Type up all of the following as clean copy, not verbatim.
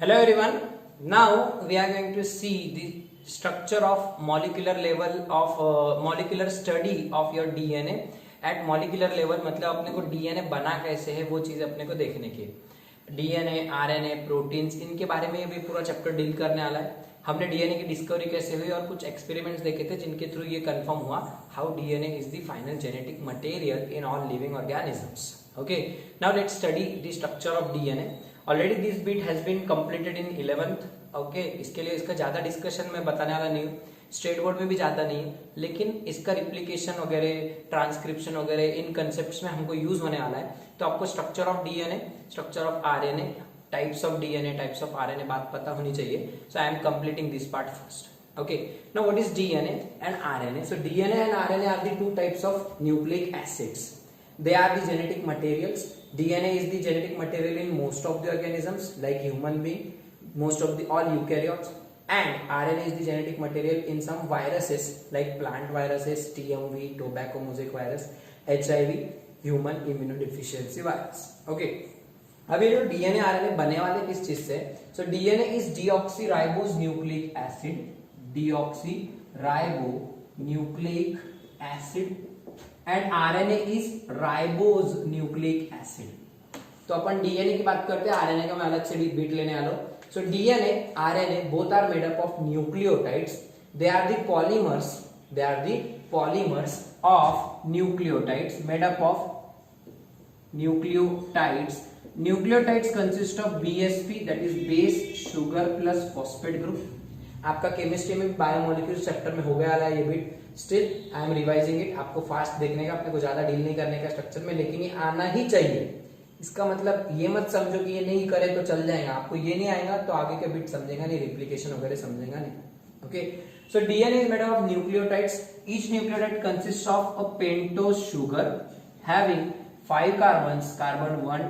Hello everyone. Now we are going to see the structure of molecular level of molecular study of your DNA at molecular level. मतलब अपने को DNA बना कैसे है वो चीज अपने को देखने की। DNA, RNA, प्रोटीन्स, इनके बारे में भी पूरा चैप्टर डील करने वाला है। हमने डीएनए की डिस्कवरी कैसे हुई और कुछ एक्सपेरिमेंट्स देखे थे जिनके थ्रू ये कंफर्म हुआ how DNA is the final genetic material in all living organisms. Okay, now let's study the structure of DNA. Already this bit has been completed in 11th. Okay, इसके लिए इसका ज्यादा discussion मैं बताने वाला नहीं हूँ, स्टेट बोर्ड में भी ज्यादा नहीं है, लेकिन इसका रिप्लिकेशन वगैरह, ट्रांसक्रिप्शन वगैरह इन कंसेप्ट्स में हमको यूज होने वाला है. तो आपको structure of DNA, structure of RNA, types of DNA, types of RNA बात पता होनी चाहिए. So I am completing this part first. Okay, now what is DNA and RNA? So DNA and RNA are the two types of nucleic acids. They are the genetic materials. DNA is the genetic material in most of the organisms like human being, most of the all eukaryotes, and RNA is the genetic material in some viruses like plant viruses, TMV, tobacco mosaic virus, HIV, human immunodeficiency virus. Okay, अभी जो DNA RNA बनने वाले किस चीज से? So DNA is deoxyribose nucleic acid, deoxyribonucleic acid, and RNA is ribose nucleic acid. तो अपन DNA की बात करते हैं, आरएनए का मैं अलग से बीट लेने वाला हूं. So DNA, RNA both are made up of nucleotides. They are the polymers of nucleotides, made up of nucleotides. Nucleotides consist of BSP, that is base sugar plus phosphate group. आपका chemistry में biomolecules chapter में हो गया वाला ये bit. Still I am revising it. आपको fast देखने का, अपने को ज्यादा डील नहीं करने का स्ट्रक्चर में, लेकिन ये आना ही चाहिए. इसका मतलब ये मत समझो कि ये नहीं करे तो चल जाएगा. आपको ये नहीं आएगा तो आगे के बिट समझेगा नहीं, रिप्लिकेशन वगैरह समझेगा नहीं. Okay, so DNA is made of nucleotides. Each nucleotide consist of a pentose sugar having 5 carbons, carbon 1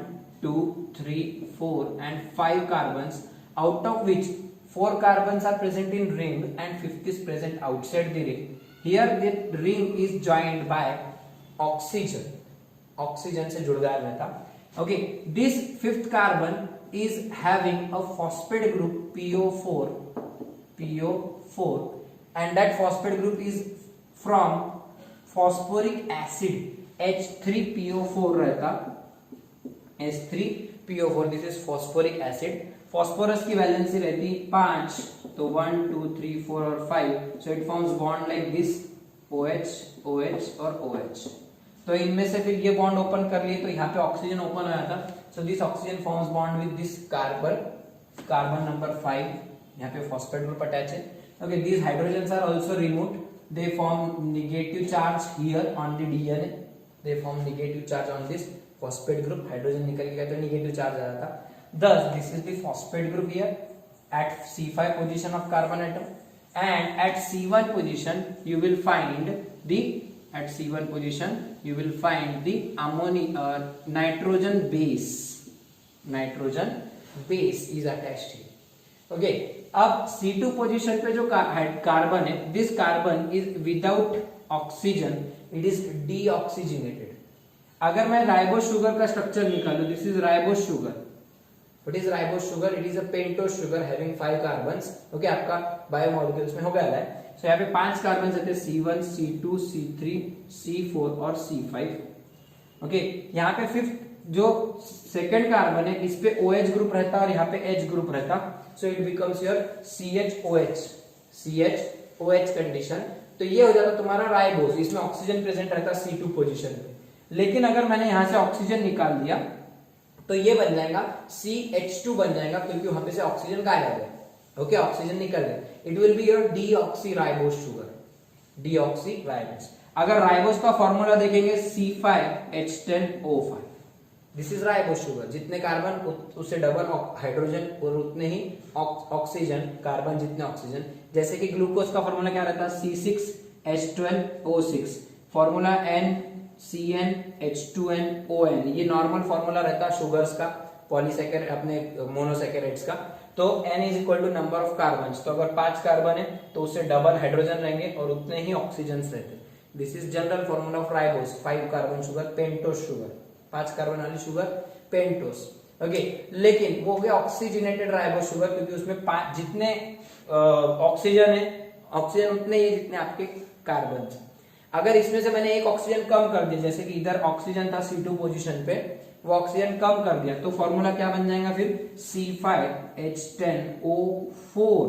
2 3 4 and 5 carbons, out of which 4 carbons are present in ring and 5th is present outside the ring. Here the ring is joined by oxygen. Oxygen से जुड़ गया रहता. Okay, this 5th carbon is having a phosphate group PO4, and that phosphate group is from phosphoric acid H3PO4 रहता. H3PO4, this is phosphoric acid. Phosphorus की valency रहती 5, तो 1 2 3 4 और 5. So it forms bond like this, OH OH और OH. तो इनमें से फिर ये बॉन्ड ओपन कर लिए तो यहाँ पे ऑक्सीजन ओपन हो जाता. So this oxygen forms bond with this carbon number 5. यहाँ पे फॉस्फेट ग्रुप अटैच है. Okay, this hydrogens are also removed. They form negative charge here on the DNA. They form negative charge on this phosphate group. Hydrogen निकल गया तो negative charge आ जाता. Thus, this is the phosphate group here at C5 position of carbon atom, and at C1 position you will find the nitrogen base. Nitrogen base is attached here. Okay, अब C2 position पे जो carbon है, this carbon is without oxygen, it is deoxygenated. अगर मैं ribose sugar का structure निकालूं, this is ribose sugar. What is ribose sugar? It is a pentose sugar having 5 carbons. Okay, आपका biomolecules में हो गया है. So यहाँ पे 5 कार्बन रहते हैं, C1, C2, C3, C4 और C5. Okay, यहाँ पे 5th जो सेकेंड कार्बन है इस पे OH ग्रुप रहता और यहाँ पे H ग्रुप रहता. So it becomes your CHOH condition. तो ये हो जाता तुम्हारा राइबोस. इसमें ऑक्सीजन प्रेजेंट रहता C2 पोजीशन पे. लेकिन अगर मैंने यहाँ से ऑक्सीजन निकाल दिया तो ये बन जाएगा CH2 बन जाएगा, क्योंकि वहां पे से ऑक्सीजन गायब है. ओके, ऑक्सीजन निकल गया. It will be your deoxyribose sugar. Deoxyribose. अगर राइबोस का फॉर्मूला देखेंगे C5H10O5. This is ribose sugar. जितने कार्बन उससे डबल हाइड्रोजन और उतने ही ऑक्सीजन. कार्बन जितने ऑक्सीजन. जैसे कि ग्लूकोज का फॉर्मूला क्या रहता है? C6H12O6. Formula NCnH2nOn. ये नॉर्मल फॉर्मूला रहता है शुगर्स का, पॉलीसैकेराइड अपने मोनोसैकेराइड्स का. तो N is equal to number of carbon. तो अगर 5 कार्बन है तो उससे डबल हाइड्रोजन रहेंगे और उतने ही ऑक्सीजन रहते. This is general formula of ribose. 5 carbon sugar, pentose sugar. 5 carbon वाली शुगर पेंटोस. ओके, लेकिन वो हो गया ऑक्सीजनेटेड राइबोस शुगर, क्योंकि उसमें जितने ऑक्सीजन है, ऑक्सीजन उतने ही जितने आपके कार्बन। अगर इसमें से मैंने एक ऑक्सीजन कम कर दिया, जैसे कि इधर ऑक्सीजन था C2 पोजीशन पे, वो ऑक्सीजन कम कर दिया, तो फॉर्मूला क्या बन जाएगा फिर C5H10O4,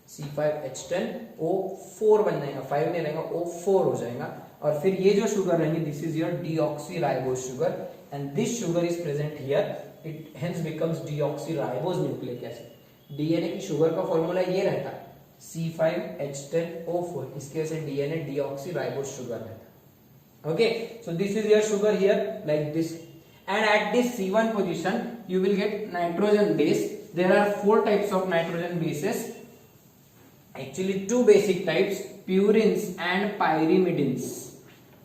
C5H10O4 बन जाएगा, 5 नहीं रहेगा, O4 हो जाएगा। और फिर ये जो शुगर रहेंगे, this is your deoxyribose sugar and this sugar is present here, it hence becomes deoxyribose nucleic acid. DNA की शुगर का फॉर्मूला ये रहता है C5H10O4, इसके वजह से डीएनए डीऑक्सीराइबोस शुगर रहता है। Okay, so this is your sugar here like this, and at this C1 position you will get nitrogen base. There are 4 types of nitrogen bases, actually 2 basic types, purines and pyrimidines.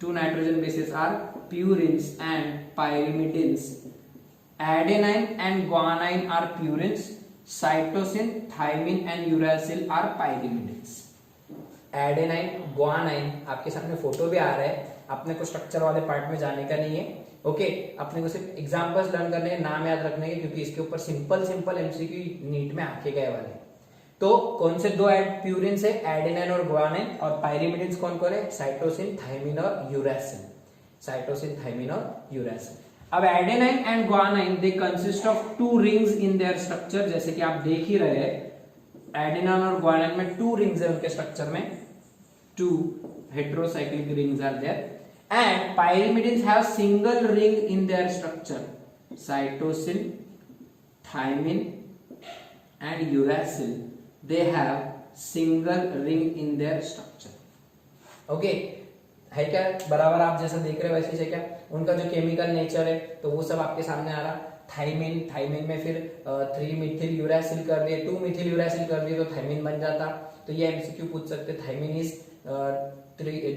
2 nitrogen bases are purines and pyrimidines. Adenine and guanine are purines, cytosine, thymine and uracil are pyrimidines. Adenine, guanine, आपके सामने photo भी आ रहा है, अपने को structure वाले part में जाने का नहीं है। ओके, अपने को सिर्फ एग्जांपल्स लर्न करने हैं, नाम याद रखने के, क्योंकि इसके ऊपर सिंपल एमसीक्यू नीट में आके गए वाले। तो कौन से 2 प्यूरिन्स है, एडेनाइन और ग्वानाइन, और पायरिमिडिन्स कौन कौन है, साइटोसिन, थायमिन और यूरासिल। साइटोसिन, थायमिन और यूरासिल। अब adenine and guanine they consist of 2 rings in their structure, जैसे कि आप देख ही रहे हैं, एडेनाइन और ग्वानाइन में 2 रिंग्स है उनके स्ट्रक्चर में, 2 heterocyclic rings are there, and pyrimidines have single ring in their structure. Cytosine, thymine and uracil, they have single ring in their structure. Okay, है क्या बराबर, आप जैसा देख रहे हो वैसे से क्या, उनका जो केमिकल नेचर है तो वो सब आपके सामने आ रहा। थाइमिन में फिर 3 मिथिल यूरासिल कर दिए, 2 मिथिल यूरासिल कर दिए तो थाइमिन बन जाता। तो ये एमसीक्यू पूछ सकते, थाइमिन इज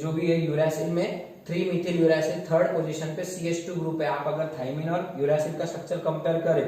जो भी है यूरासिल में 3 मिथिल यूरासिल, 3rd पोजीशन पे CH2 ग्रुप है। आप अगर थाइमिन और यूरासिल का स्ट्रक्चर कंपेयर करें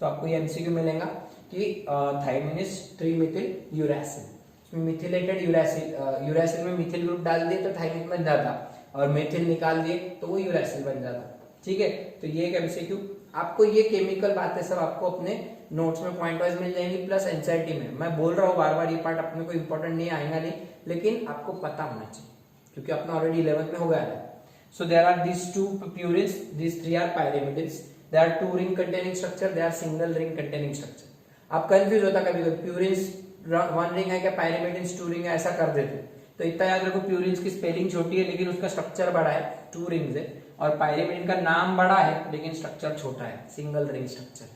तो आपको ये एमसीक्यू मिलेगा कि थाइमिन इज 3 मिथिल यूरासिल, इसमें मिथिलेटेड यूरासिल में मिथिल ग्रुप डाल दिए तो थाइमिन बन जाता, और मिथिल निकाल दिए तो वो यूरासिल बन जाता। ठीक है, तो ये एक एमसीक्यू, आपको ये केमिकल बातें सब आपको अपने नोट्स में पॉइंट वाइज मिल जाएंगी, प्लस एनसीईआरटी में। मैं बोल रहा हूँ बार बार, ये पार्ट अपने को इंपॉर्टेंट नहीं आएगा नहीं, लेकिन आपको पता होना चाहिए, क्योंकि अपना ऑलरेडी 11th में हो गया है। So there are this 2 purines, this 3 are pyrimidines, they are 2 ring containing structure, they are single ring containing structure. आप कंफ्यूज होता कभी कभी, प्यूरिन्स 1 रिंग है क्या, पायरिमिडिन्स 2 रिंग है, ऐसा कर देते। तो इतना याद रखो, प्यूरिन्स की स्पेलिंग छोटी है लेकिन उसका स्ट्रक्चर बड़ा है, 2 रिंग्स है, और पायरिमिडिन का नाम बड़ा है लेकिन स्ट्रक्चर छोटा है, single ring structure.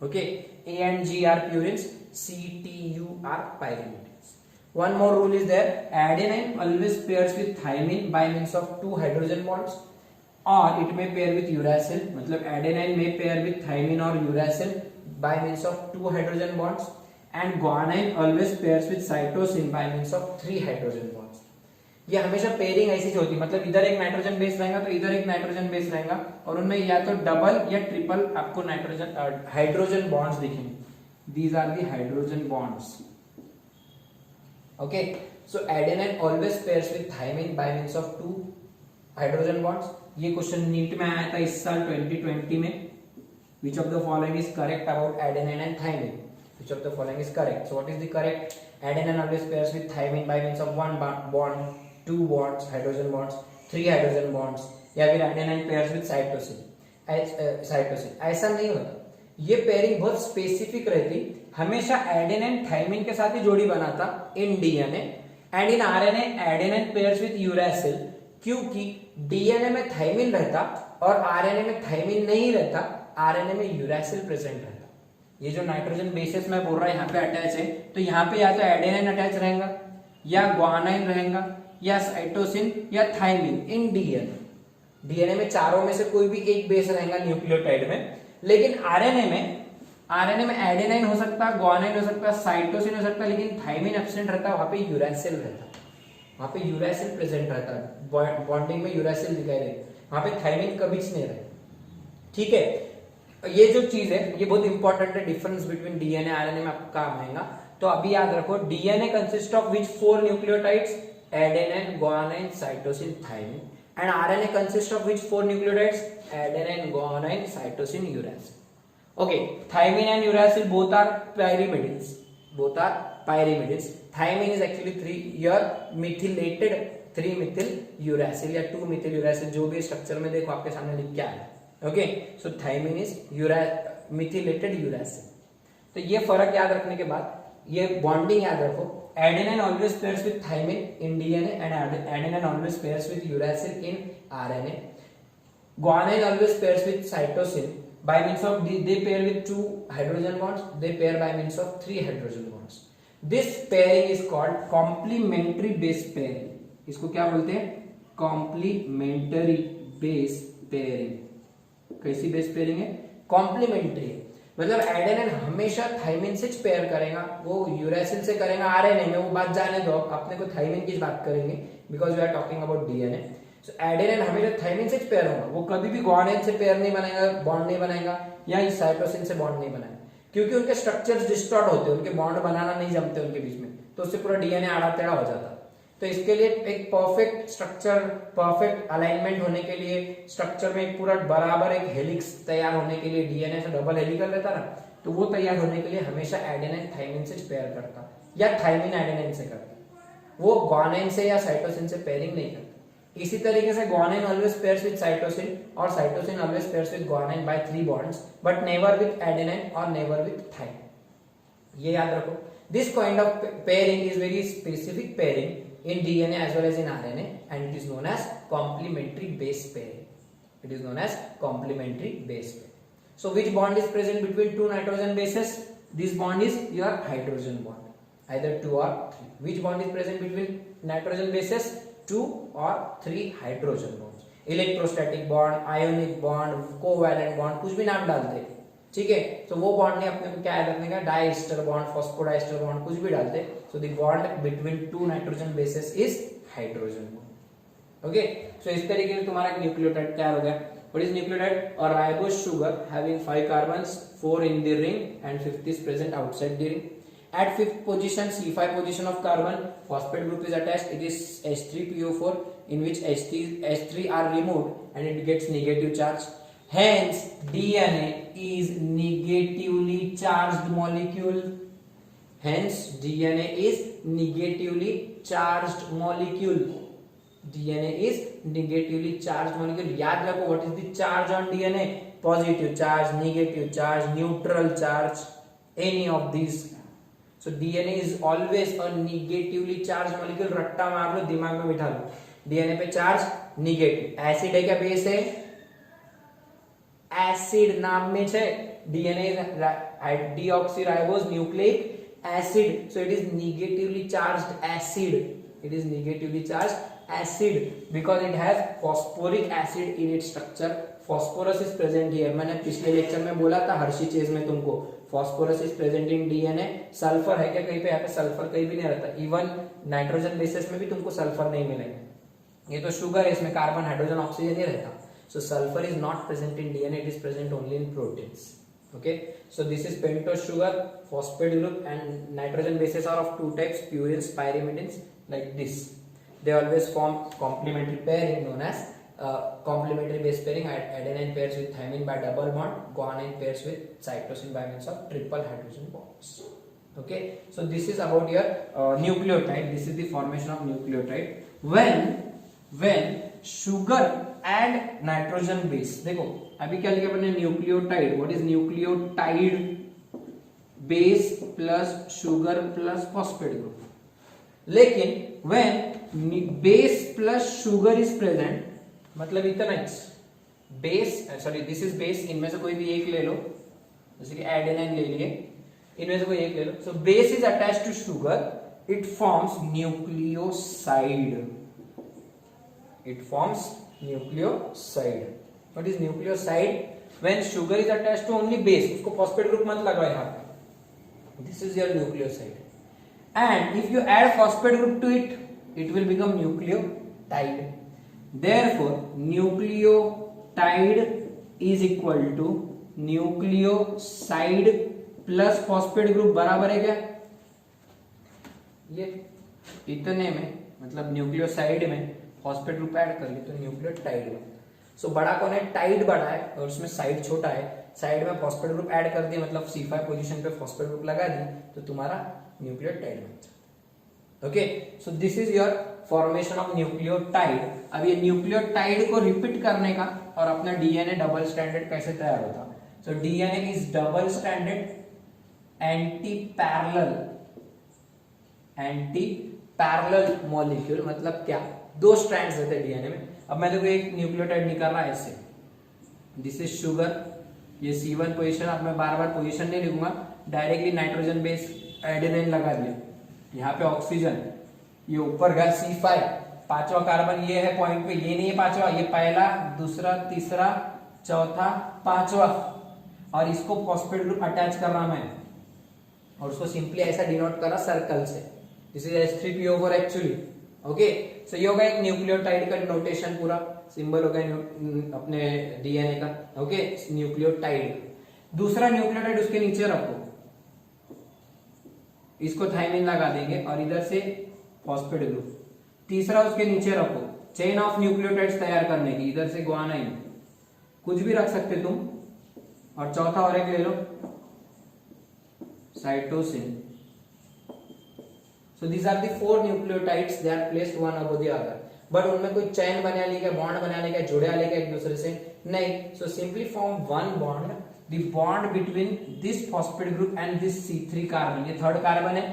Okay, A and G are purines, C, T, U are pyrimidines. One more rule is there, adenine always pairs with thymine by means of 2 hydrogen bonds, or it may pair with uracil, मतलब adenine may pair with thymine or uracil by means of 2 hydrogen bonds, and guanine always pairs with cytosine by means of 3 hydrogen bonds. ये हमेशा pairing ऐसी होती है, मतलब इधर एक nitrogen base रहेगा तो इधर एक नाइट्रोजन बेस रहेगा, और उनमें या तो डबल या ट्रिपल आपको नाइट्रोजन हाइड्रोजन बॉन्ड्स दिखेंगे। These are the hydrogen bonds. Okay, so adenine always pairs with thymine by means of 2 hydrogen bonds. ये क्वेश्चन नीट में आया था इस साल 2020 में। Which of the following is correct about adenine and thymine? Which of the following is correct? So what is the correct? Adenine always pairs with thymine by means of 1 bond, 2 bonds, hydrogen bonds, 3 hydrogen bonds, या फिर adenine pairs with cytosine. ऐसा नहीं होता, ये pairing बहुत specific रहती, हमेशा adenine thymine के साथ ही जोड़ी बनाता in DNA, and in RNA adenine pairs with uracil, क्योंकि डीएनए में थाइमिन रहता और आरएनए में थाइमिन नहीं रहता, आरएनए में यूरासिल प्रेजेंट रहता। ये जो नाइट्रोजन बेसेस मैं बोल रहा है यहाँ पे अटैच है, तो यहाँ पे या तो एडेनाइन अटैच रहेगा, या ग्वानाइन रहेगा, या साइटोसिन, या थाइमिन इन डीएनए। डीएनए में चारों में से कोई भी एक बेस रहेगा न्यूक्लियोटाइड में, लेकिन आरएनए में एडेनाइन हो सकता, ग्वानाइन हो सकता, साइटोसिन हो सकता, लेकिन थाइमिन एब्सेंट रहता, वहां पे यूरासिल रहता, वहां पे यूरासिल प्रेजेंट रहता, बॉन्डिंग में यूरासिल दिखाई दे, वहां पे थाइमिन कभी नहीं रहता। ठीक है, ये जो चीज है ये बहुत इंपॉर्टेंट है, डिफरेंस बिटवीन डीएनए आरएनए में आपको काम आएगा। तो अभी याद रखो, DNA consist of which 4 nucleotides? Adenine, guanine, cytosine, thymine, and RNA consist of which 4 nucleotides? Adenine, guanine, cytosine, uracil. Okay, thymine and uracil both are pyrimidines. Both are pyrimidines. Thymine is actually 3 methylated 3-methyl uracil या 2-methyl uracil, जो भी structure में देखो आपके सामने लिख के आया है. Okay, so thymine is methylated uracil. तो ये फर्क याद रखने के बाद ये बॉन्डिंग याद रखो. Adenine always pairs with thymine in DNA and adenine always pairs with uracil in RNA. guanine always pairs with cytosine by means of they pair with 2 hydrogen bonds, they pair by means of 3 hydrogen bonds. This pairing is called complementary base pairing. इसको क्या बोलते हैं? complementary base pairing. कैसी base pairing है? Complementary. मतलब adenine हमेशा thymine से pair करेगा, वो यूरासिल से करेगा आरएनए में. वो बात जाने दो, अपने को थाइमिन की बात करेंगे because we are talking about DNA. So adenine हमेशा थाइमिन से पेयर होगा, वो कभी भी ग्वानिन से पेयर नहीं बनाएगा, बॉन्ड नहीं बनाएगा, या इस साइटोसिन से बॉन्ड नहीं बनाएगा, क्योंकि उनके स्ट्रक्चर्स डिस्टॉर्ट होते हैं, उनके बॉन्ड बनाना नहीं जमते उनके बीच में, तो उससे पूरा डीएनए आड़ा टेढ़ा हो जाता है. तो इसके लिए एक परफेक्ट स्ट्रक्चर, परफेक्ट अलाइनमेंट होने के लिए, स्ट्रक्चर में एक पूरा बराबर एक हेलिक्स तैयार होने के लिए, डीएनए से डबल हेलिकल रहता ना, तो वो तैयार होने के लिए हमेशा एडेनाइन थाइमिन से पेयर करता, या थाइमिन एडेनाइन से करता. वो ग्वानिन से या साइटोसिन से पेयरिंग नहीं करता. इसी तरीके से guanine always pairs with cytosine और cytosine always pairs with guanine by 3 bonds, but never with adenine और नेवर विद थाइमिन. ये याद रखो. This kind of pairing is very specific pairing in DNA as well as in RNA, and it is known as complementary base pairing. It is known as complementary base pairing. So which bond is present between two nitrogen bases? This bond is your hydrogen bond, either 2 or 3. Which bond is present between nitrogen bases? 2 or 3 hydrogen bonds. Electrostatic bond, ionic bond, covalent bond, कुछ भी नाम डालते, ठीक है. तो वो bond ने अपने को क्या याद रखने का? डाइस्टर बॉन्ड, फॉस्फोडाइस्टर बॉन्ड, कुछ भी डालते. So the bond between 2 nitrogen bases is hydrogen bond. Okay, so इस तरीके से तुम्हारा न्यूक्लियोटाइड तैयार हो गया. What is nucleotide? और ribose sugar having 5 carbons, 4 in the ring and 5th is present outside the ring. At 5th position, C5 position of carbon, phosphate group is attached. It is H3PO4, in which H3 are removed and it gets negative charge. Hence, DNA is negatively charged molecule. Hence, DNA is negatively charged molecule. DNA is negatively charged molecule. याद रखो, what is the charge on DNA? Positive charge, negative charge, neutral charge, any of these. So DNA is always a negatively charged molecule. रट्टा मार लो, दिमाग में बिठा लो. DNA पे charge negative. Acid है क्या बेस है? एसिड नाम में છે. DNA is deoxyribose nucleic acid, so it is negatively charged acid. It is negatively charged acid because it has phosphoric acid in its structure. Phosphorus is present here. मैंने पिछले lecture में बोला था Harshi chase में तुमको, phosphorus is present in DNA. Sulphur है क्या कहीं पे? यहाँ पे सल्फर कहीं भी नहीं रहता. इवन नाइट्रोजन बेसिस में भी तुमको सल्फर नहीं मिलेगा. ये तो शुगर है, इसमें कार्बन, हाइड्रोजन, ऑक्सीजन ही रहता. So sulfur is not present in DNA, it is present only in proteins. Okay, so this is pentose sugar, phosphate group, and nitrogen bases are of 2 types, purines, pyrimidines, like this. They always form complementary pairing known as complementary base pairing. Adenine pairs with thymine by double bond, guanine pairs with cytosine by means of triple hydrogen bonds. Okay, so this is about your nucleotide. This is the formation of nucleotide. When sugar and nitrogen base. देखो अभी क्या लिखा अपने? Nucleotide. What is nucleotide? Base plus sugar plus phosphate group. लेकिन when base plus sugar is present, मतलब इतना ही base, sorry this is base, इनमें से कोई भी एक ले लो, जैसे कि एडेनाइन ले लिए, इनमें से कोई एक ले लो. So base is attached to sugar, it forms nucleoside. It forms nucleoside. What is nucleoside? When sugar is attached to only base, उसको phosphate group मत लगाओ यहाँ पे. This is your nucleoside. And if you add phosphate group to it, it will become nucleotide. Therefore, nucleotide is equal to nucleoside plus phosphate group. बराबर है क्या? ये इतने में, मतलब न्यूक्लियोसाइड में फॉस्फेट ग्रुप ऐड कर ली तो न्यूक्लियोटाइड में. सो बड़ा कौन है? टाइड बड़ा है और उसमें साइड छोटा है. साइड में फॉस्फेट ग्रुप ऐड कर दिया, मतलब C5 पोजीशन पे फॉस्फेट ग्रुप लगा दी, तो तुम्हारा न्यूक्लियोटाइड बन जाता। Okay, so this is your formation of nucleotide. अब ये न्यूक्लियोटाइड को रिपीट करने का और अपना डीएनए डबल स्ट्रैंडेड कैसे तैयार होता। So DNA is double stranded anti parallel molecule, मतलब क्या, दो स्ट्रैंड्स रहते हैं डीएनए में। अब मैं देखो एक न्यूक्लियोटाइड निकालना है इससे, दिस इज शुगर, ये C1 पोजीशन। अब मैं बार बार पोजीशन नहीं लिखूंगा, डायरेक्टली नाइट्रोजन बेस एडेनिन लगा दिया, यहाँ पे ऑक्सीजन, ये ऊपर गया C5, पांचवा कार्बन ये है पॉइंट पे, ये नहीं है पांचवा, ये पहला, दूसरा, तीसरा, चौथा, पांचवा, और इसको फॉस्फेट ग्रुप अटैच कर रहा मैं, और उसको सिंपली ऐसा डिनोट करा सर्कल से, this is H3PO4 actually. Okay, so ये होगा एक न्यूक्लियोटाइड का नोटेशन, पूरा सिंबल होगा अपने डीएनए का। Okay, nucleotide. दूसरा न्यूक्लियोटाइड उसके नीचे रखो, इसको थाइमिन लगा देंगे और इधर से फॉस्फेट ग्रुप। तीसरा उसके नीचे रखो, चेन ऑफ न्यूक्लियोटाइड्स तैयार करने की, इधर से ग्वानाइन, कुछ भी रख सकते तुम। और चौथा और एक ले लो, cytosine. So these are the 4 nucleotides, they are placed one above the other. But उनमें कोई चैन बना लेगा, बॉन्ड बना लेगा, जुड़े लेगा एक दूसरे से नहीं। So simply form one bond, the bond between this phosphate group and this C3 carbon, ये थर्ड कार्बन है,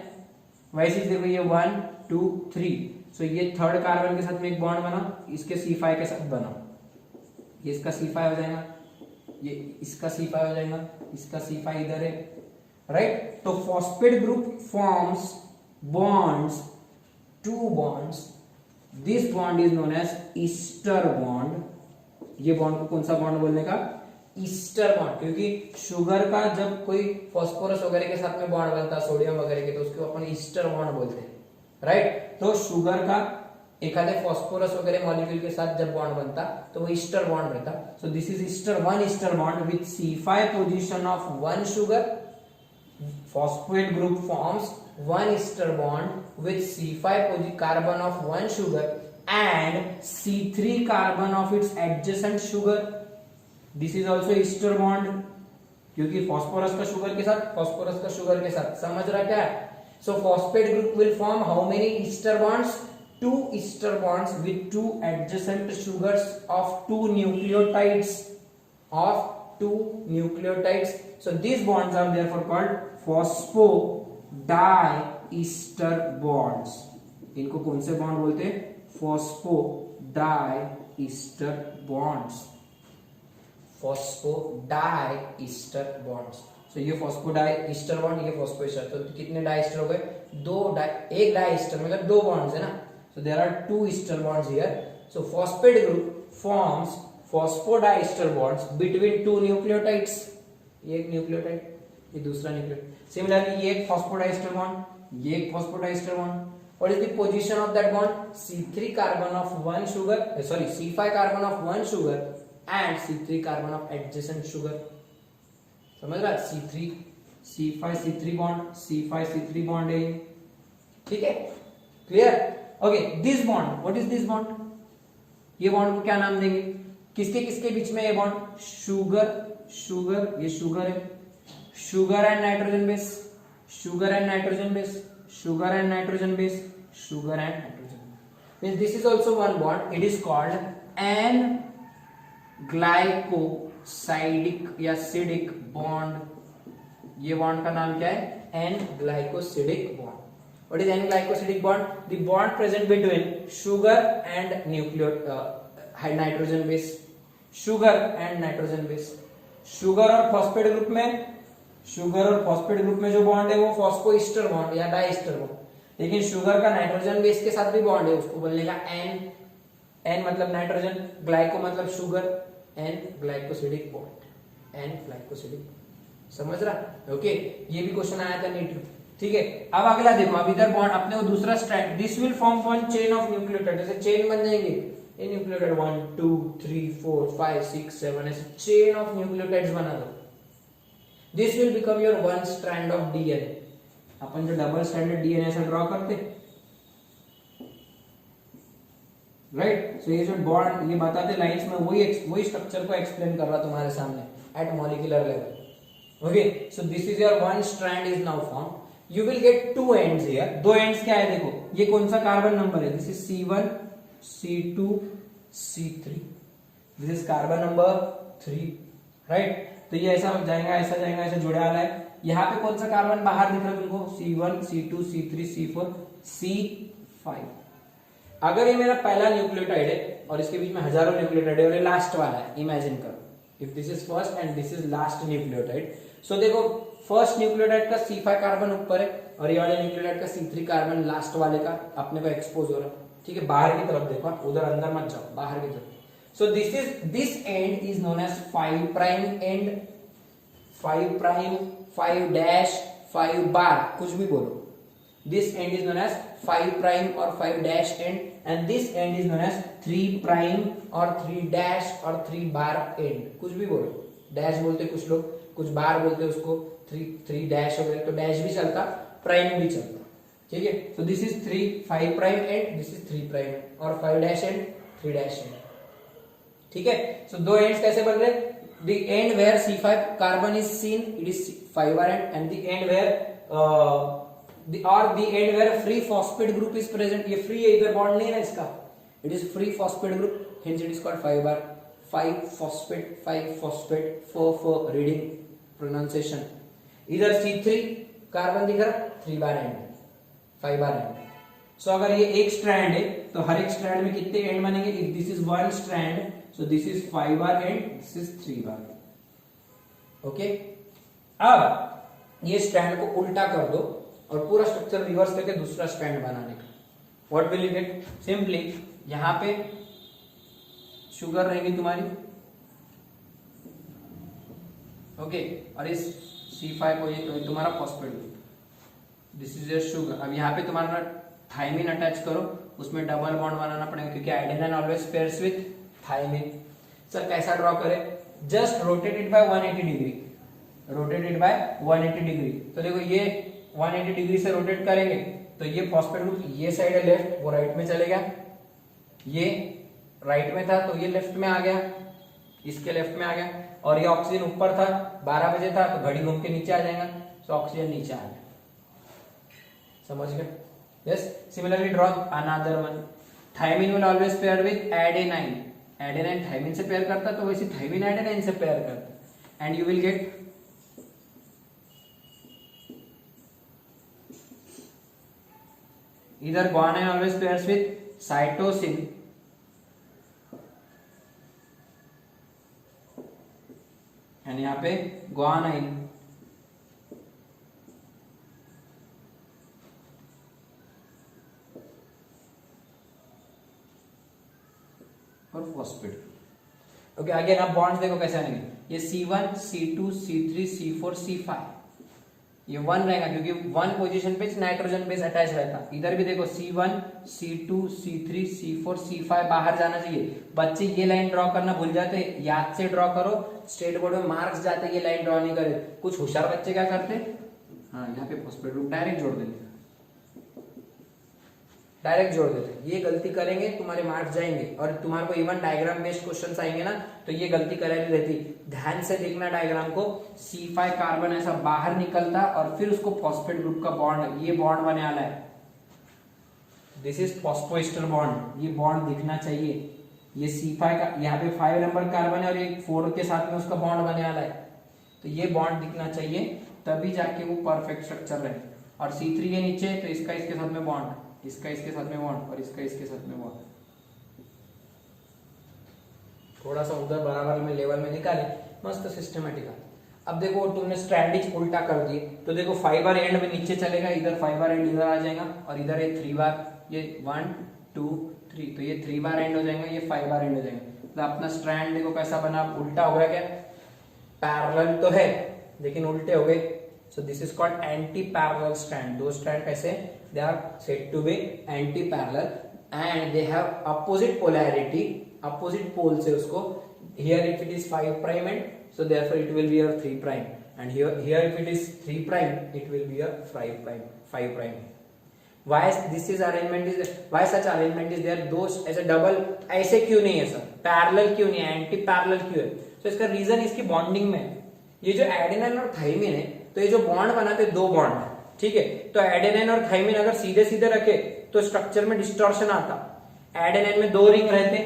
वैसे ही देखो ये 1 2 3, so ये थर्ड कार्बन के साथ में एक बॉन्ड बना, इसके C5 के साथ बना, ये इसका C5 हो जाएगा, ये इसका C5 हो जाएगा, इसका C5 इधर है, राइट। तो phosphate group forms bonds, two bonds, this bond is known as ester bond। ये बॉन्ड को कौन सा बॉन्ड बोलने का, ईस्टर बॉन्ड, क्योंकि शुगर का जब कोई फॉस्फोरस वगैरह के साथ में बॉन्ड बनता है सोडियम वगैरह के, तो उसको अपन ईस्टर बॉन्ड बोलते हैं, राइट। तो शुगर का एखादे फॉस्फोरस वगैरह मॉलिक्यूल के साथ जब बॉन्ड बनता तो वो ईस्टर बॉन्ड रहता। सो this is one ester bond with C5 position of one sugar, phosphate group forms one ester bond with C5 carbon of one sugar and C3 carbon of its adjacent sugar. This is also ester bond, क्योंकि phosphorus का sugar के साथ, phosphorus का sugar के साथ, समझ रहा क्या है। So phosphate group will form how many ester bonds? 2 ester bonds with 2 adjacent sugars of 2 nucleotides, of 2 nucleotides. So these bonds are therefore called phosphodiester bonds। इनको कौन से बॉन्ड बोलते हैं, phosphodiester bonds, phosphodiester bonds। so ये phosphodiester bond, ये phosphoester, तो कितने diester हो गए, एक डाइस्टर मतलब 2 बॉन्ड्स है ना। so there are 2 ester bonds here। so phosphate group forms phosphodiester bonds between 2 nucleotides, ये एक न्यूक्लियोटाइड, ये दूसरा न्यूक्लियोटाइड। सिमिलरली ये एक फॉस्फोडाइस्टर बॉन्ड, ये एक phosphodiester bond. What is the position of that bond, C3 carbon of one sugar, sorry C5 carbon of one sugar and C3 carbon of adjacent sugar. समझ रहा है, C5 C3 bond, C5 C3 bond है, ठीक है, clear. Okay, this bond, what is this bond, ये bond को क्या नाम देंगे, किसके किसके बीच में ये बॉन्ड, शुगर, ये शुगर है, sugar and nitrogen base, sugar and nitrogen base, sugar and nitrogen base, sugar and nitrogen means this is also one bond, it is called N glycosidic या सिडिक बॉन्ड। ये बॉन्ड का नाम क्या है, N glycosidic bond. What is N glycosidic bond, the bond present between sugar and nitrogen base, sugar and nitrogen base. Sugar और phosphate group में जो बॉन्ड है वो फॉस्फोईस्टर बॉन्ड या डाइस्टर बॉन्ड, लेकिन शुगर का नाइट्रोजन बेस के साथ भी बॉन्ड है, उसको बोलने का एन मतलब नाइट्रोजन, ग्लाइको मतलब sugar, N glycosidic bond, N glycosidic, समझ रहा, ओके। ये भी क्वेश्चन आया था नीट में, ठीक है। अब अगला देखो, अब इधर बॉन्ड अपने को दूसरा strand, this will form one chain of nucleotide, जैसे चेन बन जाएंगे ये न्यूक्लियोटाइड 1 2 3 4 5 6 7 ऐसे चेन ऑफ न्यूक्लियोटाइड्स बना दो, this will become your one strand of DNA. अपन जो डबल स्ट्रैंडेड डीएनए से ड्रॉ करते, राइट। सो ये जो बॉन्ड ये बताते लाइंस में, वही स्ट्रक्चर को एक्सप्लेन कर रहा तुम्हारे सामने। at molecular level. Okay, so this is your one strand is now formed. You will get two ends here. दो ends क्या है देखो, ये कौन सा कार्बन नंबर है, this is C1, C2, C3. This is carbon number 3, right? तो ये ऐसा जाएगा, ऐसा जाएगा, ऐसा जुड़े वाला है. यहाँ पे कौन सा कार्बन बाहर दिख रहा है तुमको, C1, C2, C3, C4, C5. अगर ये मेरा पहला न्यूक्लियोटाइड है और इसके बीच में हजारों न्यूक्लियोटाइड है और ये लास्ट वाला है, इमेजिन करो, if this is first and this is last nucleotide. So देखो फर्स्ट न्यूक्लियोटाइड का C5 कार्बन ऊपर है और ये वाले न्यूक्लियोटाइड का C3 कार्बन लास्ट वाले का अपने को एक्सपोज हो रहा है. ठीक है, बाहर की तरफ देखो, उधर अंदर मत जाओ, बाहर की तरफ. So this end is known as 5 prime end, 5 prime, 5 dash, 5 bar, कुछ भी बोलो. This end is known as 5 prime or 5 dash end, and this end is known as 3 prime or 3 dash or 3 bar end. कुछ भी बोलो, dash बोलते कुछ लोग, कुछ बार बोलते उसको, 3 डैश हो गए तो डैश भी चलता, प्राइम भी चलता. ठीक है, so this is 5 prime end, this is 3 prime और 5 dash end, 3 dash end. ठीक है, so दो ends कैसे बन रहे, the end where C5 carbon is seen, it is 5 bar end, and the end where the end where free phosphate group is present. ये free है, इधर बॉन्ड नहीं है ना इसका, it is free phosphate group, hence it is called 5 bar. 5 phosphate, 4 reading pronunciation. इधर C3 carbon दिख रहा, 3 बार एंड, 5 बार एंड. सो अगर ये एक स्ट्रैंड है तो हर एक स्ट्रैंड में कितने एंड बनेंगे, if this is one strand, so this is 5 bar and, this is 3 bar. Okay, अब ये स्ट्रैंड को उल्टा कर दो और पूरा स्ट्रक्चर रिवर्स करके दूसरा स्ट्रैंड बनाने का. What will you get, simply यहां पे शुगर रहेगी तुम्हारी, ओके, और इस C5 को ये तुम्हारा phosphate group, this is your sugar. अब यहाँ पे तुम्हारा थायमिन अटैच करो, उसमें डबल बॉन्ड बनाना पड़ेगा क्योंकि adenine always pairs with thymine. Sir कैसा ड्रॉ करें, just rotate it by 180 degree, rotate it by 180 degree. तो देखो ये 180 डिग्री से रोटेट करेंगे तो ये फॉस्फेट ग्रुप, ये साइड है लेफ्ट, वो राइट में चले गया, ये राइट में था तो ये लेफ्ट में आ गया, इसके लेफ्ट में आ गया, और ये ऑक्सीजन ऊपर था, 12 बजे था तो घड़ी घूम के नीचे आ जाएगा, तो ऑक्सीजन नीचे आ गया. समझ गए? Yes. Similarly draw another one. Thymine will always pair with adenine, adenine thymine से पेयर करता तो वैसे थायमिन एडेनाइन से पेयर करता, and you will get either guanine always pairs with cytosine, and यहाँ पे guanine, और फॉस्फेट. ओके, अगेन अब बॉन्ड्स देखो कैसे आएंगे, ये C1, C2, C3, C4, C5, ये 1 रहेगा क्योंकि 1 पोजीशन पे नाइट्रोजन बेस अटैच रहता. इधर भी देखो C1, C2, C3, C4, C5 बाहर जाना चाहिए. बच्चे ये लाइन ड्रॉ करना भूल जाते, याद से ड्रॉ करो, स्टेट बोर्ड में मार्क्स जाते ये लाइन ड्रॉ नहीं करे. कुछ होशियार बच्चे क्या करते, हाँ यहाँ पे फॉस्फेट ग्रुप डायरेक्ट जोड़ देते, डायरेक्ट जोड़ देते. ये गलती करेंगे तुम्हारे मार्क्स जाएंगे, और तुम्हारे को इवन डायग्राम बेस्ड क्वेश्चंस आएंगे ना तो ये गलती करानी रहती. ध्यान से देखना डायग्राम को, C5 कार्बन ऐसा बाहर निकलता और फिर उसको फॉस्फेट ग्रुप का बॉन्ड, ये बॉन्ड बने वाला है, दिस इज फॉस्फोएस्टर बॉन्ड, ये बॉन्ड दिखना चाहिए. ये C5 का यहाँ पे 5 नंबर कार्बन है और ये 4 के साथ में उसका बॉन्ड बने वाला है, तो ये बॉन्ड दिखना चाहिए, तभी जाके वो परफेक्ट स्ट्रक्चर रहे. और C3 के नीचे तो इसका इसके साथ में बॉन्ड, इसका इसके साथ में बॉन्ड, और इसका इसके साथ में बॉन्ड. थोड़ा सा उधर बराबर में लेवल में निकाले, मस्त सिस्टमेटिक. अब देखो तुमने स्ट्रैंडिज उल्टा कर दिए तो देखो 5 बार एंड में नीचे चलेगा, इधर 5 बार एंड इधर आ जाएगा, और इधर ये 3 बार, ये 1 2 3, तो ये 3 बार एंड हो जाएगा, ये 5 बार एंड हो जाएगा. तो अपना स्ट्रैंड देखो कैसा बना, उल्टा हो गया. क्या पैरेलल तो है लेकिन उल्टे हो गए. So this is called anti-parallel strand. Those strand कैसे, they are said to be anti-parallel and they have opposite polarity, opposite poles है उसको. Here if it is 5 prime end, so therefore it will be your 3 prime, and here if it is 3 prime, it will be your 5 prime. Why this is arrangement is, why such arrangement is there? Those ऐसे double ऐसे क्यों नहीं है sir, parallel क्यों नहीं है, anti-parallel क्यों है? तो इसका रीजन इसकी बॉन्डिंग में है। ये जो एडेनाइन और थाइमिन है, तो ये जो बॉन्ड बनाते दो बॉन्ड है, ठीक है। तो एडेनाइन और थाइमिन अगर सीधे सीधे रखे तो स्ट्रक्चर में डिस्टॉर्शन आता। एडेनाइन में दो रिंग रहते,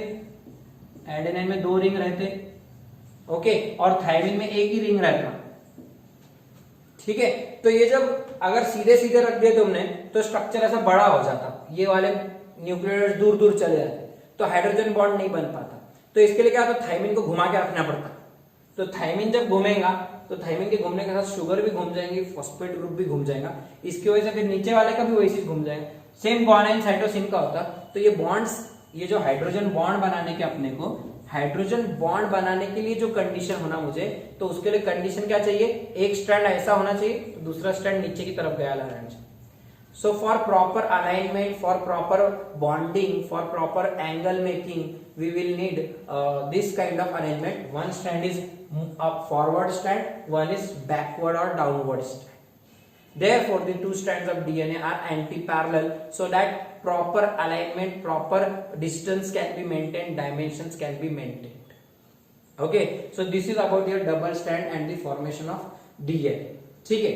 एडेनाइन में दो रिंग रहते, ओके, और थाइमिन में एक ही रिंग रहता, ठीक है। तो ये जब अगर सीधे सीधे रख दिए तुमने तो स्ट्रक्चर ऐसा बड़ा हो जाता, ये वाले न्यूक्लियोटाइड्स दूर दूर चले जाते, तो हाइड्रोजन बॉन्ड नहीं बन पाता। तो इसके लिए क्या होता, थाइमिन को घुमा के रखना पड़ता। तो थाइमिन जब घूमेगा तो थाइमिन के घूमने के साथ शुगर भी घूम जाएंगी, फॉस्फेट ग्रुप भी घूम जाएगा, इसकी वजह से फिर नीचे वाले का भी वही चीज घूम जाएगा। सेम गुआनाइन साइटोसिन का होता। तो ये बॉन्ड्स, ये जो हाइड्रोजन बॉन्ड बनाने के, अपने को हाइड्रोजन बॉन्ड बनाने के लिए जो कंडीशन होना मुझे, तो उसके लिए कंडीशन क्या चाहिए, एक स्ट्रैंड ऐसा होना चाहिए तो दूसरा स्ट्रैंड नीचे की तरफ गया रहना चाहिए। So for proper alignment, for proper bonding, for proper angle making, we will need this kind of arrangement. One strand is a forward strand, one is backward or downward strand. Therefore, the two strands of DNA are anti-parallel, so that proper alignment, proper distance can be maintained, dimensions can be maintained. Okay, so this is about your double strand and the formation of DNA. ठीक है।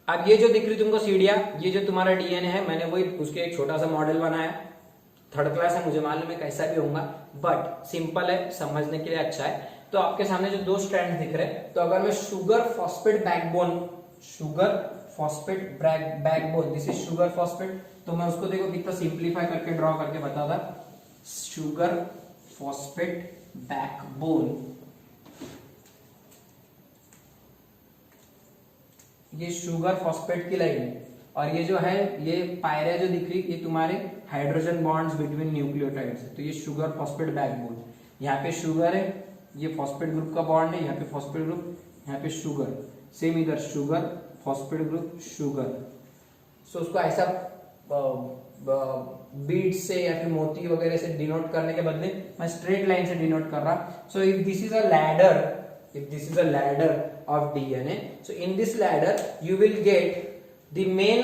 अब ये जो दिख रही तुमको सीढ़ियां, ये जो तुम्हारा डीएनए है, मैंने वही उसके एक छोटा सा मॉडल बनाया। थर्ड क्लास है, मुझे मालूम है कैसा भी होगा, बट सिंपल है, समझने के लिए अच्छा है। तो आपके सामने जो दो स्ट्रैंड दिख रहे हैं, तो अगर मैं sugar phosphate backbone, sugar phosphate backbone, this is sugar phosphate, तो मैं उसको देखो कितना सिंप्लीफाई करके ड्रॉ करके बताता। शुगर फॉस्फेट बैकबोन, ये शुगर फॉस्फेट की लाइन है, और ये जो है, ये पायरिया जो दिख रही, ये तुम्हारे हाइड्रोजन बॉन्ड्स बिटवीन न्यूक्लियोटाइड्स है। तो ये शुगर फॉस्फेट बैकबोन, यहाँ पे शुगर है, ये फॉस्फेट ग्रुप का बॉन्ड है, यहाँ पे फॉस्फेट ग्रुप, यहाँ पे शुगर, सेम इधर शुगर फॉस्फेट ग्रुप शुगर। सो उसको ऐसा बीट से या फिर मोती वगैरह से डिनोट करने के बदले मैं स्ट्रेट लाइन से डिनोट कर रहा। So if this is a ladder, if this is a ladder of DNA, so in this ladder you will get the main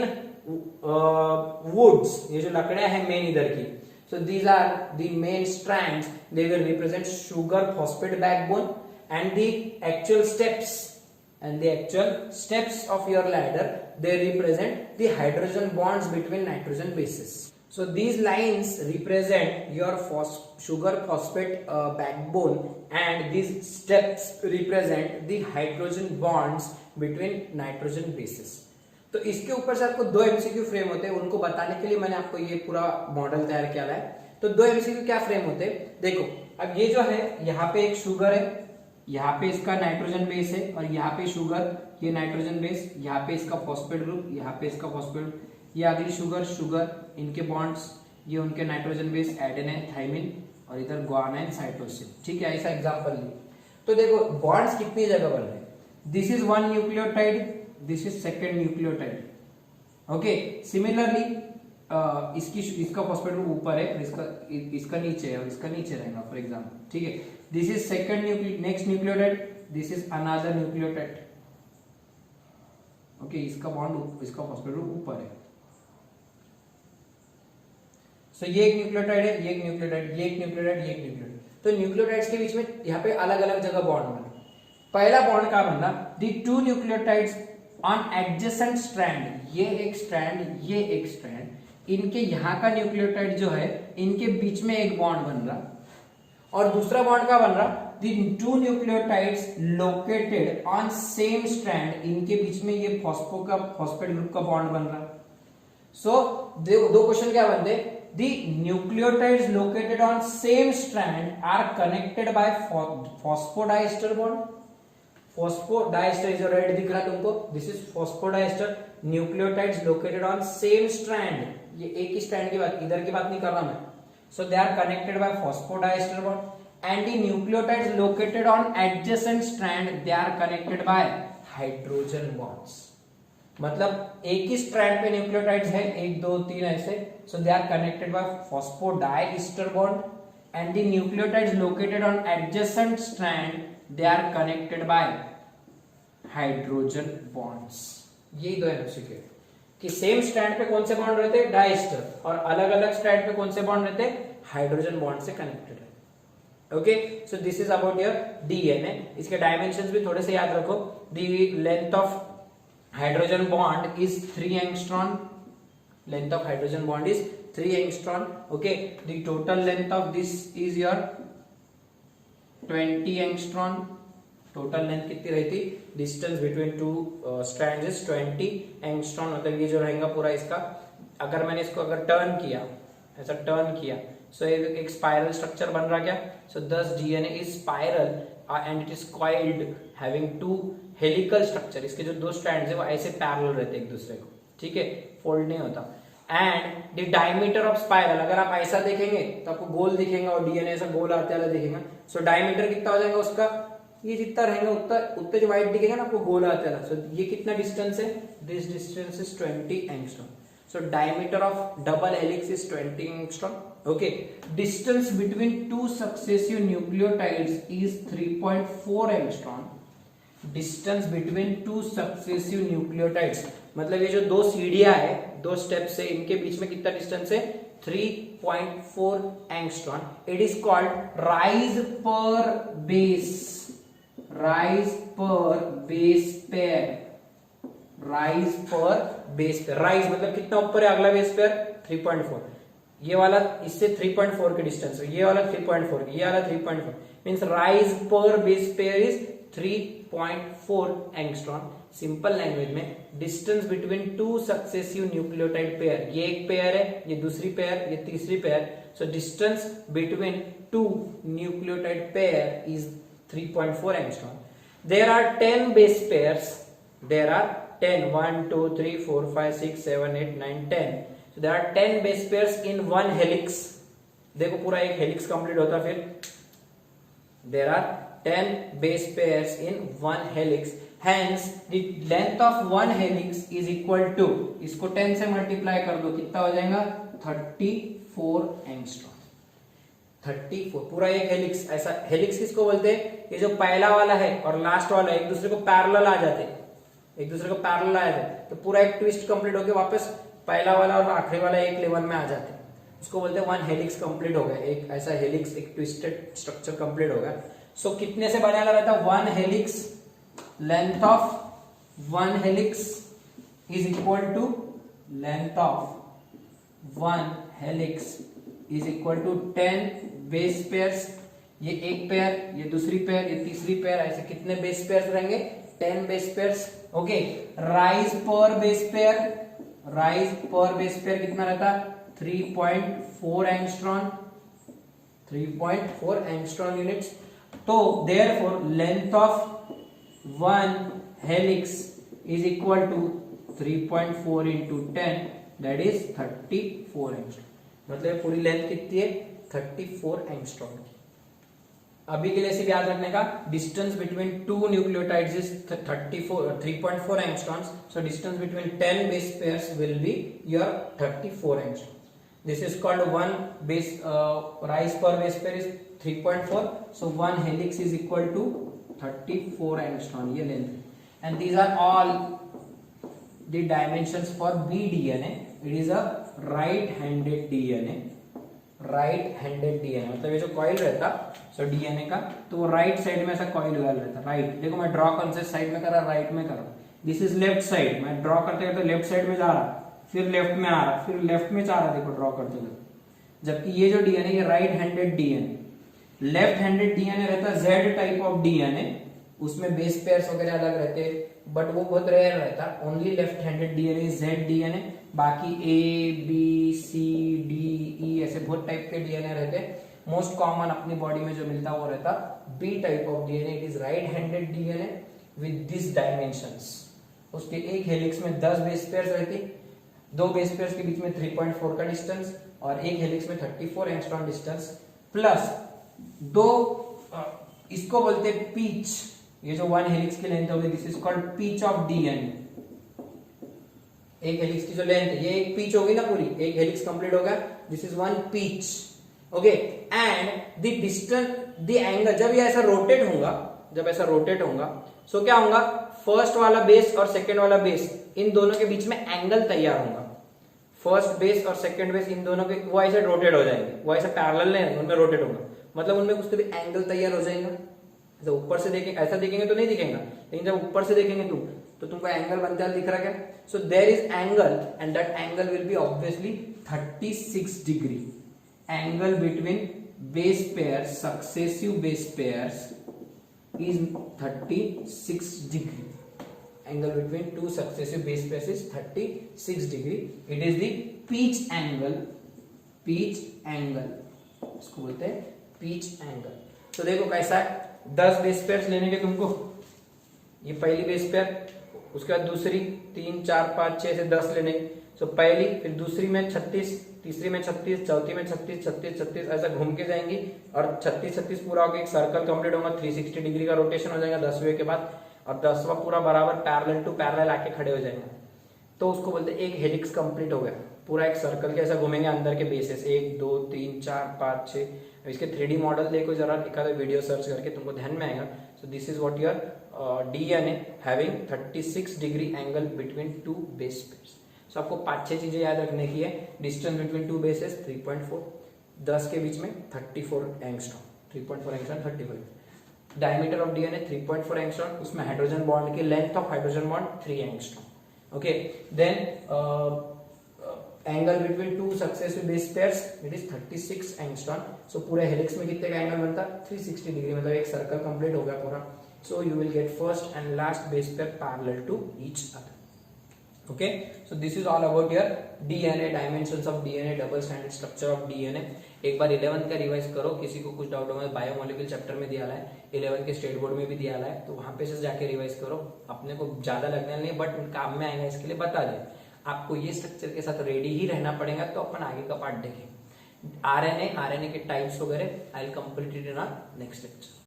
woods, ये जो लकड़ियां हैं मेन इधर की, so these are the main strands, they will represent sugar phosphate backbone, and the actual steps of your ladder, they represent the hydrogen bonds between nitrogen bases. So these lines represent your sugar phosphate backbone, and these steps represent the hydrogen bonds between nitrogen bases. तो इसके ऊपर से आपको दो MCQ frame होते हैं, उनको बताने के लिए मैंने आपको ये पूरा मॉडल तैयार किया है। तो दो एमसीक्यू क्या फ्रेम होते हैं, देखो। अब ये जो है, यहाँ पे एक शुगर है, यहाँ पे इसका नाइट्रोजन बेस है, और यहाँ पे शुगर, ये नाइट्रोजन बेस, यहाँ पे इसका फॉस्फेट ग्रुप, यहाँ पे इसका फॉस्फेट, ये अगली शुगर, इनके बॉन्ड्स, ये उनके नाइट्रोजन बेस एडेनाइन थाइमिन, और इधर गुआनाइन साइटोसिन, ठीक है। ऐसा एग्जांपल लिए तो देखो बॉन्ड्स कितनी जगह बन रहे हैं। This is one nucleotide, this is second nucleotide, okay. Similarly इसका फॉस्फेट ग्रुप ऊपर है, इसका नीचे है, और इसका नीचे रहेगा फॉर एग्जांपल, ठीक है। This is second next nucleotide, this is another nucleotide, okay. इसका बॉन्ड, इसका फॉस्फेट ग्रुप ऊपर है। सो ये एक न्यूक्लियोटाइड है, ये एक न्यूक्लियोटाइड, ये एक न्यूक्लियोटाइड, ये एक न्यूक्लियोटाइड। तो न्यूक्लियोटाइड्स के बीच में यहाँ पे अलग अलग जगह बॉन्ड बना। पहला बॉन्ड क्या बन रहा, the two nucleotides on adjacent strand, ये एक स्ट्रैंड, ये एक स्ट्रैंड, इनके यहाँ का न्यूक्लियोटाइड जो है, इनके बीच में एक बॉन्ड बन रहा। और दूसरा बॉन्ड क्या बन रहा, the two nucleotides located on same strand, इनके बीच में ये फॉस्फेट ग्रुप का बॉन्ड बन रहा। सो दो क्वेश्चन क्या बनते, the nucleotides located on same strand are connected by phosphodiester bond. Phosphodiester is red दिख रहा तुमको, this is phosphodiester. Nucleotides located on same strand, ये एक ही स्ट्रैंड की बात, इधर की बात नहीं कर रहा मैं। So they are connected by phosphodiester bond, and the nucleotides located on adjacent strand, they are connected by hydrogen bonds. मतलब एक ही स्ट्रैंड पे न्यूक्लियोटाइड्स है, 1 2 3 ऐसे, so they are connected by phosphodiester bond, and the nucleotides located on adjacent strand, they are connected by hydrogen bonds. ये दो MCQ, कि same strand पे कौन से बॉन्ड रहते हैं, डाइस्टर, और अलग अलग स्ट्रैंड पे कौन से बॉन्ड रहते हैं, हाइड्रोजन बॉन्ड से कनेक्टेड है। Okay, so this is about your DNA. इसके डायमेंशंस भी थोड़े से याद रखो। The length of hydrogen bond is 3 angstrom. Length of hydrogen bond is 3 angstrom. Okay, the total length of this is your 20 angstrom. Total length कितनी रहती, distance between two strands is 20 angstrom. मतलब ये जो रहेगा पूरा इसका, अगर मैंने इसको अगर टर्न किया, ऐसा टर्न किया, सो एक स्पाइरल स्ट्रक्चर बन रहा क्या। सो दस DNA is spiral and it is coiled having 2 helical structure. इसके जो 2 स्ट्रैंड्स है वो ऐसे पैरेलल रहते हैं एक दूसरे को, ठीक है, फोल्ड नहीं होता। And the diameter of spiral, अगर आप ऐसा देखेंगे तो आपको गोल दिखेगा और डीएनए ऐसा गोल आते वाला दिखेगा। सो डायमीटर कितना हो जाएगा उसका, ये जितना रहेगा उतना जो व्हाइट दिखेगा ना आपको गोल आते वाला। सो ये कितना डिस्टेंस है, this distance is 20 angstrom. So diameter of double helix is 20 angstrom. Okay, distance between 2 successive nucleotides is 3.4 angstrom. Distance between 2 successive nucleotides, मतलब ये जो 2 सीढ़ियां है, 2 स्टेप्स है, इनके बीच में कितना डिस्टेंस है, 3.4 angstrom. It is called rise per base. Rise per base pair. Rise per base pair. Rise मतलब कितना ऊपर है अगला बेस पेयर, 3.4। ये वाला इससे 3.4 के डिस्टेंस है, ये वाला 3.4, ये वाला 3.4, means rise per base pair is 3.4 angstrom. Simple language में distance between 2 successive nucleotide pair, ये एक पेयर है, ये दूसरी पेयर, ये तीसरी pair. So distance between 2 nucleotide pair is 3.4 angstrom. There are 10 base pairs. There are 10, 1, 2, 3, 4, 5, 6, 7, 8, 9, 10. So there are 10 base pairs in one helix. देखो पूरा एक हेलिक्स कंप्लीट होता फिर। There are 10 base pairs in one helix. Hence the length of one helix is equal to, इसको 10 से multiply कर दो, कितना हो जाएगा, 34 एंगस्ट्रॉम। 34 पूरा एक हेलिक्स। ऐसा हेलिक्स किसको बोलते हैं, ये जो पहला वाला है और लास्ट वाला एक दूसरे को पैरेलल आ जाते हैं, एक दूसरे को पैरेलल आया है तो पूरा एक ट्विस्ट कंप्लीट होके वापस पहला वाला और आखिरी वाला एक लेवल में आ जाते हैं, उसको बोलते हैं वन हेलिक्स कंप्लीट हो गया। एक ऐसा हेलिक्स, एक ट्विस्टेड स्ट्रक्चर कंप्लीट हो गया। सो कितने से बनेगा रहता है, one helix, length of one helix is equal to length of one helix is equal to 10 base pairs. ये एक पेयर, ये दूसरी पेयर, ये तीसरी पेयर, ऐसे कितने बेस पेयर्स रहेंगे, 10 base pairs. Okay, rise per base pair, rise per base pair कितना रहता, 3.4 एंगस्ट्रॉम, 3.4 एंगस्ट्रॉम यूनिट्स। तो therefore length of one helix is equal to 3.4 into 10, that is 34 angstrom. मतलब पूरी लेंथ कितनी है, 34 एंगस्ट्रॉम की। अभी के लिए सिर्फ याद रखने का, distance between 2 nucleotides is 3.4 angstroms. So distance between 10 base pairs will be your 34 angstrom. This is called one base rise per base pair is 3.4, so one helix is equal to 34 angstrom, ये length. And these are all the dimensions for B DNA. It is a right handed DNA. Right handed DNA मतलब ये जो coil रहता, so DNA का, तो वो right side में ऐसा कॉइल वाला रहता। राइट, देखो मैं ड्रॉ कौन से साइड में कर रहा, राइट में कर रहा। दिस इज लेफ्ट साइड, मैं ड्रॉ करते करते लेफ्ट साइड में जा रहा, फिर लेफ्ट में आ रहा, फिर लेफ्ट में जा रहा, देखो ड्रॉ करते करते। जबकि ये जो डीएनए, ये right handed DNA. Left handed DNA रहता जेड टाइप ऑफ डीएनए, उसमें बेस पेयर्स वगैरह अलग रहते, बट वो बहुत रेयर रहता। Only left handed DNA Z DNA, बाकी A B C D E ऐसे बहुत टाइप के डीएनए रहते। मोस्ट कॉमन अपनी बॉडी में जो मिलता है वो रहता B type of DNA. It is right handed DNA with this dimensions. उसके एक हेलिक्स में 10 बेस पेयर्स रहती, 2 बेस पेयर्स के बीच में 3.4 का डिस्टेंस, और एक हेलिक्स में 34 एंगस्ट्रॉम डिस्टेंस, प्लस 2 इसको बोलते हैं पीच। ये जो वन हेलिक्स की लेंथ होगी, this is called pitch of DNA. एक हेलिक्स की जो लेंथ है, ये एक पीच होगी ना पूरी, एक हेलिक्स कंप्लीट होगा, this is one pitch. Okay, and the distance, the angle, जब ये ऐसा रोटेट होगा, जब ऐसा रोटेट होगा, सो क्या होगा, फर्स्ट वाला बेस और सेकेंड वाला बेस, इन दोनों के बीच में एंगल तैयार होगा। फर्स्ट बेस और सेकेंड बेस इन दोनों के वो ऐसे रोटेट हो जाएंगे, वो ऐसे पैरेलल नहीं रहेंगे, उनमें रोटेट होगा, मतलब उनमें कुछ तो भी एंगल तैयार हो जाएगा। जब ऊपर से देखेंगे, ऐसा देखेंगे तो नहीं दिखेगा, लेकिन जब ऊपर से देखेंगे तो तुमको एंगल बनते हुए दिख रहा क्या? So there is angle and that angle will be obviously 36 degree. Angle between base pair, successive base pairs is 36 degree. Angle between two successive base pairs is 36 degree. It is the pitch angle. pitch angle इसको बोलते हैं pitch angle. तो देखो कैसा है, 10 base pairs लेने के तुमको, ये पहली बेस पेयर, उसके बाद दूसरी 3 4 5 6 से 10 लेने। सो पहली, फिर दूसरी में 36, तीसरी में 36, चौथी में 36, 36 36 ऐसा घूम के जाएंगी और 36 36 पूरा होकर एक सर्कल कंप्लीट होगा, 360 डिग्री का रोटेशन हो जाएगा 10वें के बाद, और 10वां पूरा बराबर पैरेलल टू पैरेलल आके खड़े हो जाएंगे। तो उसको बोलते हैं एक हेलिक्स कंप्लीट हो गया, पूरा एक सर्कल के ऐसा घूमेंगे अंदर के बेसिस, 1 2 3 4 5 6। इसके 3D मॉडल देखो जरा, एक आधा वीडियो सर्च करके तुमको ध्यान में आएगा। So this is what your DNA having 36 degree angle between two base pairs. So आपको 5-6 चीजें याद रखने की है। डिस्टेंस बिटवीन टू बेसेस 3.4, 10 के बीच में 34 angstrom, 3.4 angstrom 34। Diameter of DNA 3.4 angstrom, उसमें हाइड्रोजन बॉन्ड की length of hydrogen bond 3 angstrom. Okay, then angle between two successive base pairs it is 36 angstrom. So पूरे हेलिक्स में कितने का एंगल बनता है? 360 डिग्री, मतलब एक सर्कल कंप्लीट हो गया पूरा। So you will get first and last base pair parallel to each other. Okay, so this is all about your DNA, dimensions of DNA, double stranded structure of DNA। एक बार 11 का revise करो, किसी को कुछ doubt होगा biomolecule chapter में दिया है, 11 के स्टेट बोर्ड में भी दिया है, तो वहां पे से जाके रिवाइज करो। अपने को ज्यादा लगने नहीं, बट काम में आएगा, इसके लिए बता दे। आपको ये स्ट्रक्चर के साथ रेडी ही रहना पड़ेगा, तो अपन आगे का पार्ट देखें। RNA के टाइप्स वगैरह I will complete it in our next lecture.